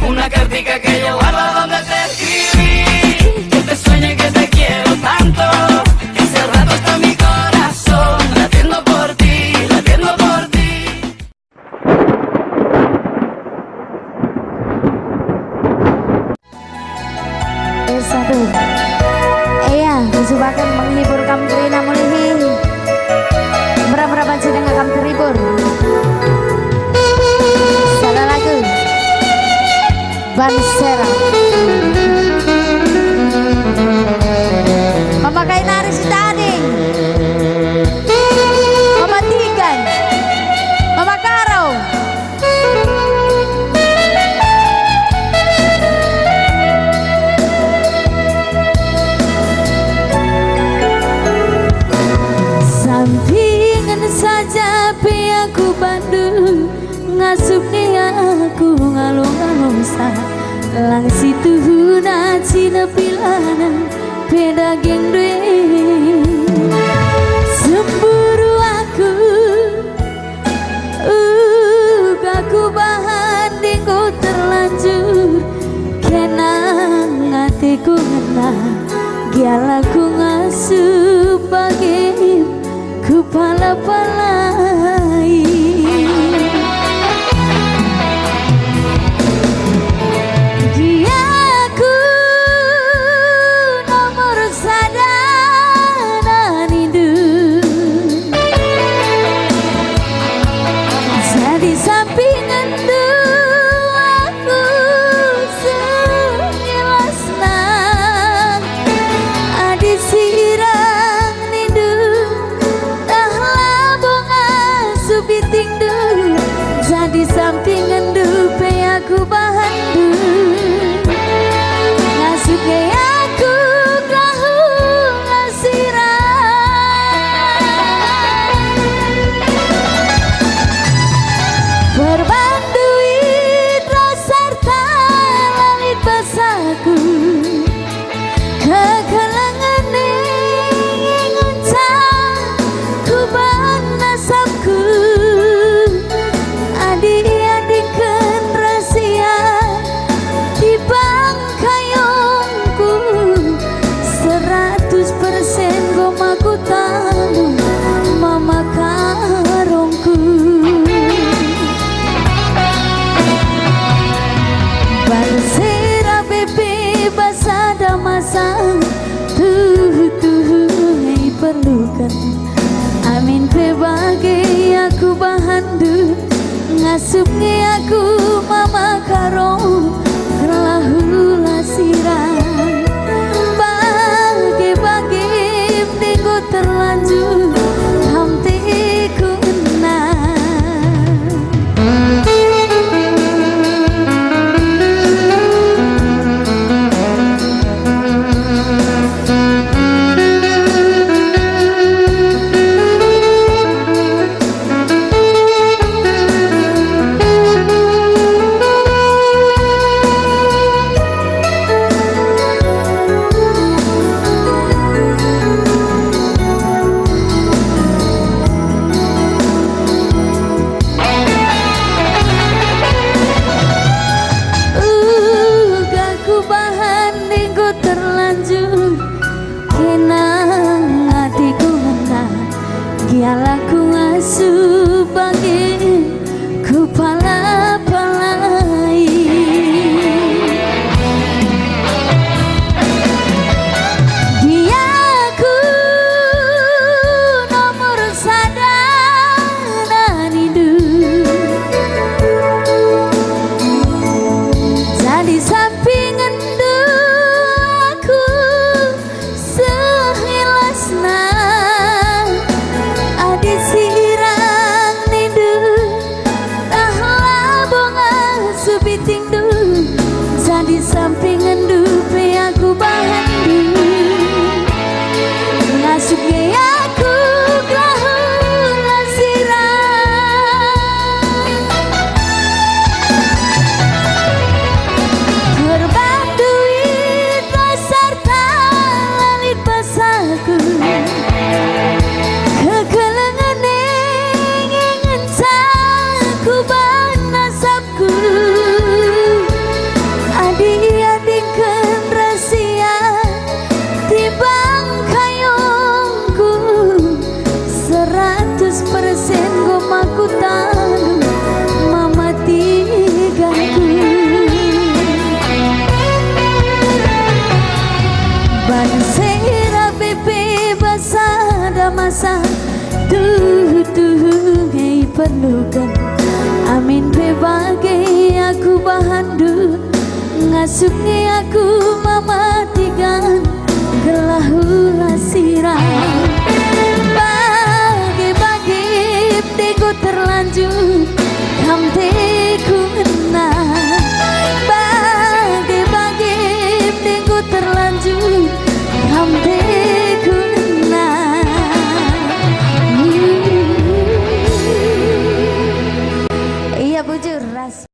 una cartica que yo guardo donde te escribí, que te sueño y que te quiero tanto, que hace rato está mi corazón latiendo por ti, latiendo por ti. Satu. Iya, disubakan menghibur kamu terina mulihi. Berapa jeneng kamu terhibur. Salah lagu Bansera memakai nari sitaning mematikan Mama Karo. Sampingan saja aku bandul ngasup aku ngalung-ngalung sa lang situ na cina pilana beda geng dwe semburu aku aku bahan dingku terlanjur kenang hatiku ngena gialaku ngasup bagi ku pala-palai. Diaku nomor sadanan hidup jadi sampingan aku sejelas nang adi sirang hidup biting dulu jadi sampingan dupe aku bahan dulu ngasup aku kahu ngasiran berbanduit rosarta langit basaku kegelangan nguncang kuban nasabku adik-adikkan rahasia di bangkayongku 100% gomaku tahu Mama Karongku Bansera bebas ada masa tuh perlukan amin bebagai aku bahan du ngasupnya aku Mama Karo kelahu lasiran bagi-bagi minggu terlanjur hamtiku gialaku ngasup bagi ku pala-palai giaku nomor sadanan hidup jadi sampingan aku sehilasna sirang nindu tahla bonga subiting du jadi sampingan dupe aku bahan du ngasup aku kelahu lasiran berbanduit sarta langit basaku bukan amin bebage aku bahandu ngasuke aku mama